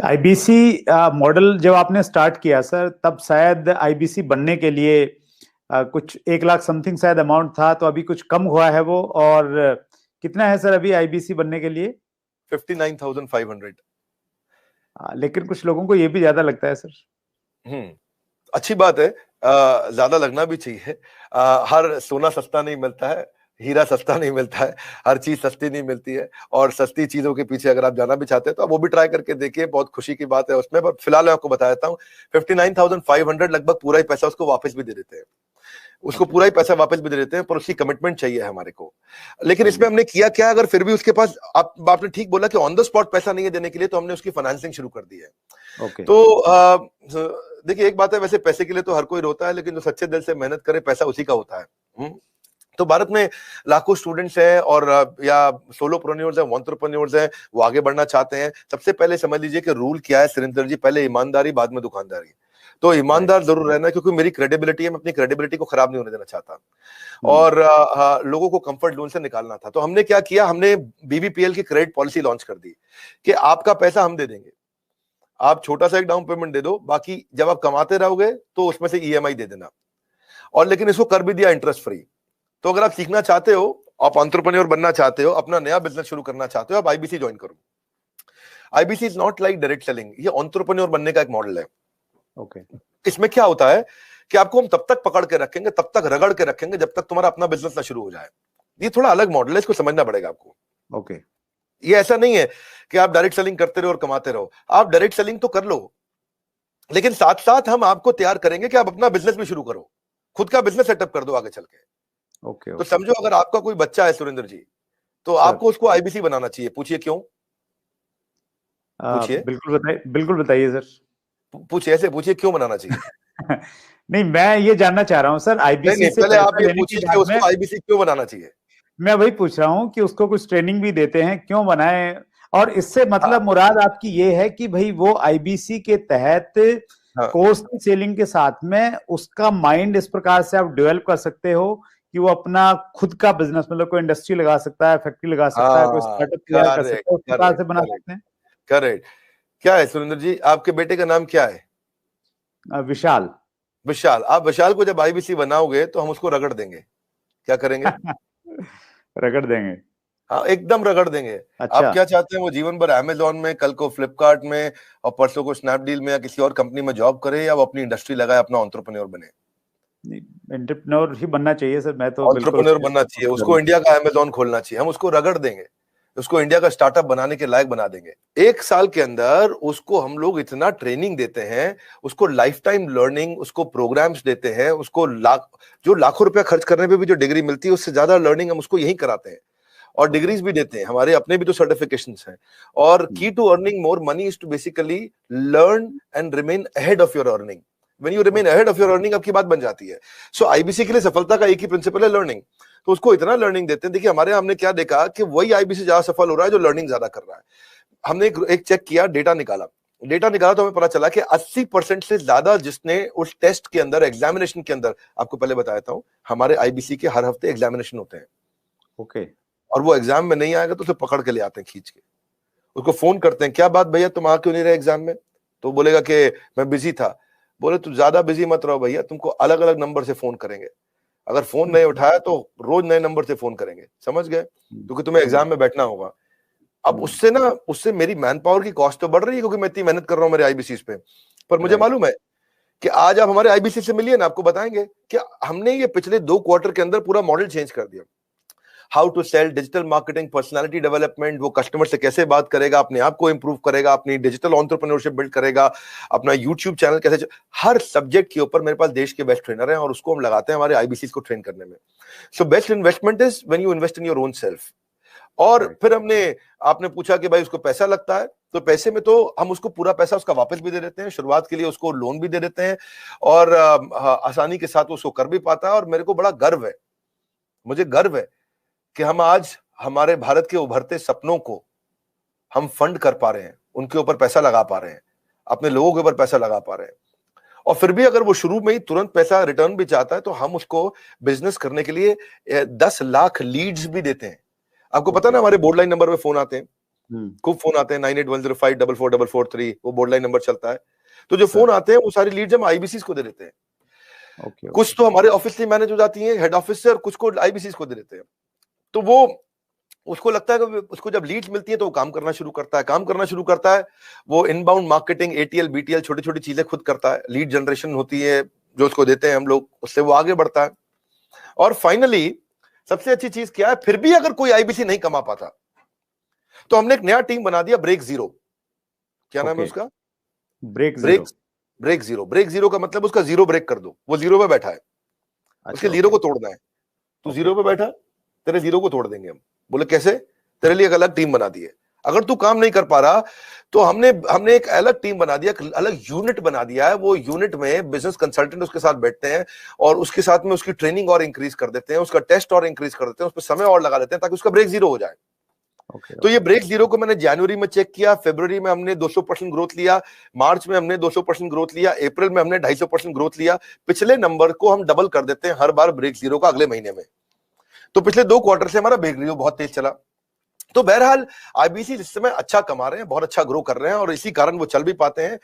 IBC model जब आपने start किया सर, तब शायद आईबीसी बनने के लिए कुछ 1 लाख समथिंग शायद अमाउंट था, तो अभी कुछ कम हुआ है वो। और कितना है सर अभी आईबीसी बनने के लिए? 59,500। लेकिन कुछ लोगों को ये भी ज्यादा लगता है सर। अच्छी बात है, ज्यादा लगना भी चाहिए। हर सोना सस्ता नहीं मिलता है, हीरा सस्ता नहीं मिलता है, हर चीज सस्ती नहीं मिलती है। और सस्ती चीजों के पीछे अगर आप जाना भी चाहते हैं तो आप वो भी ट्राई करके देखिए, बहुत खुशी की बात है उसमें। पर फिलहाल मैं आपको बता देता हूँ, 59,500 लगभग पूरा ही पैसा उसको वापस भी दे देते हैं, उसको पूरा ही पैसा वापस भी दे देते हैं, पर उसकी कमिटमेंट चाहिए हमारे को। लेकिन इसमें हमने किया क्या, अगर फिर भी उसके पास, आपने ठीक बोला कि ऑन द स्पॉट पैसा नहीं है देने के लिए, तो हमने उसकी फाइनेंसिंग शुरू कर दी है। तो देखिए, एक बात है, वैसे पैसे के लिए तो हर कोई रोता है, लेकिन जो सच्चे दिल से मेहनत करे पैसा उसी का होता है। तो भारत में लाखों स्टूडेंट्स हैं और या सोलोप्रेन्योर्स हैं, एंटरप्रेन्योर्स हैं, वो आगे बढ़ना चाहते हैं। सबसे पहले समझ लीजिए कि रूल क्या है सुरेंद्र जी, पहले ईमानदारी, बाद में दुकानदारी। तो ईमानदार जरूर रहना, क्योंकि मेरी क्रेडिबिलिटी है, मैं अपनी क्रेडिबिलिटी को खराब नहीं होने देना चाहता, और लोगों को कंफर्ट जोन से निकालना था। तो हमने क्या किया, हमने बीबीपीएल की क्रेडिट पॉलिसी लॉन्च कर दी कि आपका पैसा हम दे देंगे, आप छोटा सा एक डाउन पेमेंट दे दो, बाकी जब आप कमाते रहोगे तो उसमें से ईएमआई दे देना। और लेकिन इसको कर भी दिया इंटरेस्ट फ्री। तो अगर आप सीखना चाहते हो, आप एंटरप्रेन्योर बनना चाहते हो, अपना नया बिजनेस शुरू करना चाहते हो, आप आईबीसी ज्वाइन करो। IBC is not like direct selling, ये एंटरप्रेन्योर बनने का एक मॉडल है। इसमें क्या होता है कि आपको हम तब तक पकड़ के रखेंगे, तब तक रगड़ के रखेंगे, जब तक तुम्हारा अपना बिजनेस ना शुरू हो जाए। ये थोड़ा अलग मॉडल है, इसको समझना पड़ेगा आपको। ये ऐसा नहीं है कि आप डायरेक्ट सेलिंग करते रहो और कमाते रहो। आप डायरेक्ट सेलिंग तो कर लो, लेकिन साथ साथ हम आपको तैयार करेंगे कि आप अपना बिजनेस भी शुरू करो, खुद का बिजनेस सेटअप कर दो आगे चल के। तो समझो, अगर आपका कोई बच्चा है सुरेंद्र जी, तो आपको उसको आईबीसी बनाना चाहिए। पूछिए क्यों? पूछिए। बिल्कुल बताइए सर। पूछिए, ऐसे पूछिए क्यों बनाना चाहिए। नहीं, मैं ये जानना चाह रहा हूँ सर, आईबीसी से पहले आप ये पूछिए कि उसको आईबीसी क्यों बनाना चाहिए। मैं वही पूछ रहा हूँ कि उसको कुछ ट्रेनिंग भी देते हैं, क्यों बनाए? और इससे मतलब मुराद आपकी ये है कि भाई वो आईबीसी के तहत कोर्स सेलिंग के साथ में उसका माइंड इस प्रकार से आप डेवलप कर सकते हो कि वो अपना खुद का बिजनेस, मतलब कोई इंडस्ट्री लगा सकता है, फैक्ट्री लगा सकता है, कोई स्टार्टअप तैयार कर सकता है, उस प्रकार से बना सकते हैं। करेक्ट। क्या है सुरेंद्र जी, आपके बेटे का नाम क्या है? विशाल। विशाल। आप विशाल को जब आईबीसी बनाओगे तो हम उसको रगड़ देंगे। क्या करेंगे? रगड़ देंगे। हाँ, एकदम रगड़ देंगे। अच्छा। आप क्या चाहते हैं, वो जीवन भर अमेजोन में, कल को फ्लिपकार्ट में, और परसों को स्नैपडील में या किसी और कंपनी में जॉब करे, या वो अपनी इंडस्ट्री लगाए, अपना एंटरप्रेन्योर बने? एंटरप्रेन्योर ही बनना चाहिए सर। मैं तो एंटरप्रेन्योर बनना चाहिए, उसको इंडिया का अमेजोन खोलना चाहिए। हम उसको रगड़ देंगे, उसको इंडिया का स्टार्टअप बनाने के लायक बना देंगे। 1 साल के अंदर उसको हम लोग इतना ट्रेनिंग देते हैं, उसको लाइफ टाइम लर्निंग, उसको प्रोग्राम्स देते हैं, उसको जो लाखों रुपया खर्च करने पे भी जो डिग्री मिलती है, उससे ज्यादा लर्निंग हम उसको यहीं कराते हैं, और डिग्रीज भी देते हैं। हमारे अपने भी तो सर्टिफिकेशंस हैं। और key to earning more money is to basically learn and remain ahead of your earning. When you remain ahead of your earning, आपकी बात बन जाती है। सो आईबीसी के लिए सफलता का एक ही प्रिंसिपल है, लर्निंग। तो उसको इतना लर्निंग देते हैं। देखिए, हमारे हमने क्या देखा कि वही आईबीसी ज्यादा सफल हो रहा है जो लर्निंग ज्यादा कर रहा है। हमने एक चेक किया, डेटा निकाला तो हमें पता चला कि 80% से ज्यादा जिसने उस टेस्ट के अंदर, एग्जामिनेशन के अंदर, आपको पहले बताया था, हमारे आईबीसी के हर हफ्ते एग्जामिनेशन होते हैं। और वो एग्जाम में नहीं आएगा तो उसे पकड़ के ले आते हैं खींच के, उसको फोन करते हैं, क्या बात भैया तुम आ क्यों नहीं रहे एग्जाम में? तो बोलेगा कि मैं बिजी था। बोले तू ज्यादा बिजी मत रहो भैया, तुमको अलग अलग नंबर से फोन करेंगे, अगर फोन नहीं उठाया तो रोज नए नंबर से फोन करेंगे, समझ गए? क्योंकि तुम्हें एग्जाम में बैठना होगा। अब उससे मेरी मैन पावर की कॉस्ट तो बढ़ रही है, क्योंकि मैं इतनी मेहनत कर रहा हूँ मेरे आईबीसी पे। पर मुझे मालूम है कि आज आप हमारे आईबीसी से मिलिए ना, आपको बताएंगे कि हमने ये पिछले 2 क्वार्टर के अंदर पूरा मॉडल चेंज कर दिया। How to sell, digital marketing, personality development, वो कस्टमर से कैसे बात करेगा, अपने आप को इंप्रूव करेगा, अपनी डिजिटल एंटरप्रेन्योरशिप बिल्ड करेगा, अपना यूट्यूब चैनल कैसे, हर सब्जेक्ट के ऊपर मेरे पास देश के बेस्ट ट्रेनर हैं, और उसको हम लगाते हैं हमारे आईबीसी को ट्रेन करने में। So best investment is when you invest in your own self. और फिर आपने पूछा कि भाई उसको पैसा लगता है, तो पैसे में तो हम उसको पूरा पैसा उसका वापस भी दे देते हैं, शुरुआत के लिए उसको लोन भी दे देते हैं, और आसानी के साथ उसको कर भी पाता है। और मेरे को बड़ा गर्व है, मुझे गर्व है कि हम आज हमारे भारत के उभरते सपनों को हम फंड कर पा रहे हैं, उनके ऊपर पैसा लगा पा रहे हैं, अपने लोगों के ऊपर पैसा लगा पा रहे हैं। और फिर भी अगर वो शुरू में ही तुरंत पैसा रिटर्न भी चाहता है, तो हम उसको बिजनेस करने के लिए 10 लाख लीड्स भी देते हैं। आपको पता ना, हमारे बोर्ड लाइन नंबर पे फोन आते हैं खूब फोन आते हैं 9810544443, वो बोर्ड लाइन नंबर चलता है। तो जो फोन आते हैं वो सारी लीड्स हम आईबीसी को दे देते हैं। कुछ तो हमारे ऑफिस से मैनेज हो जाती है हेड ऑफिस से, और कुछ को आईबीसी को दे देते हैं। तो वो उसको लगता है कि उसको जब लीड्स मिलती है तो वो काम करना शुरू करता है। वो इनबाउंड मार्केटिंग, एटीएल बीटीएल छोटी छोटी चीजें खुद करता है। लीड जनरेशन होती है जो उसको देते हैं हम लोग, उससे वो आगे बढ़ता है। और फाइनली सबसे अच्छी चीज क्या है, फिर भी अगर कोई आईबीसी नहीं कमा पाता तो हमने एक नया टीम बना दिया, ब्रेक जीरो। क्या नाम है उसका? Break zero. ब्रेक जीरो का मतलब उसका जीरो ब्रेक कर दो। वो जीरो पे बैठा है, उसके जीरो को तोड़ना है। तू जीरो पे बैठा, तेरे जीरो को तोड़ देंगे हम। बोले कैसे? तेरे लिए एक अलग टीम बना दी है। अगर तू काम नहीं कर पा रहा तो हमने एक अलग टीम बना दिया, अलग यूनिट बना दिया है। वो यूनिट में बिजनेस कंसल्टेंट उसके साथ बैठते हैं और उसके साथ में उसकी ट्रेनिंग और इंक्रीज कर देते हैं, उसका टेस्ट और इंक्रीज कर देते हैं, उस पर समय और लगा देते हैं ताकि उसका ब्रेक जीरो हो जाए। तो ये ब्रेक जीरो को मैंने जनवरी में चेक किया, फरवरी में हमने 200% ग्रोथ लिया, मार्च में हमने 200% ग्रोथ लिया, अप्रैल में हमने 250% ग्रोथ लिया। पिछले नंबर को हम डबल कर देते हैं हर बार ब्रेक जीरो का अगले महीने में। तो पिछले 2 क्वार्टर से हमारा ब्रेक जीरो बहुत तेज चला। तो बहरहाल आईबीसी इस समय अच्छा कमा रहे हैं, बहुत अच्छा ग्रो कर रहे हैं, और इसी कारण वो चल भी पाते हैं।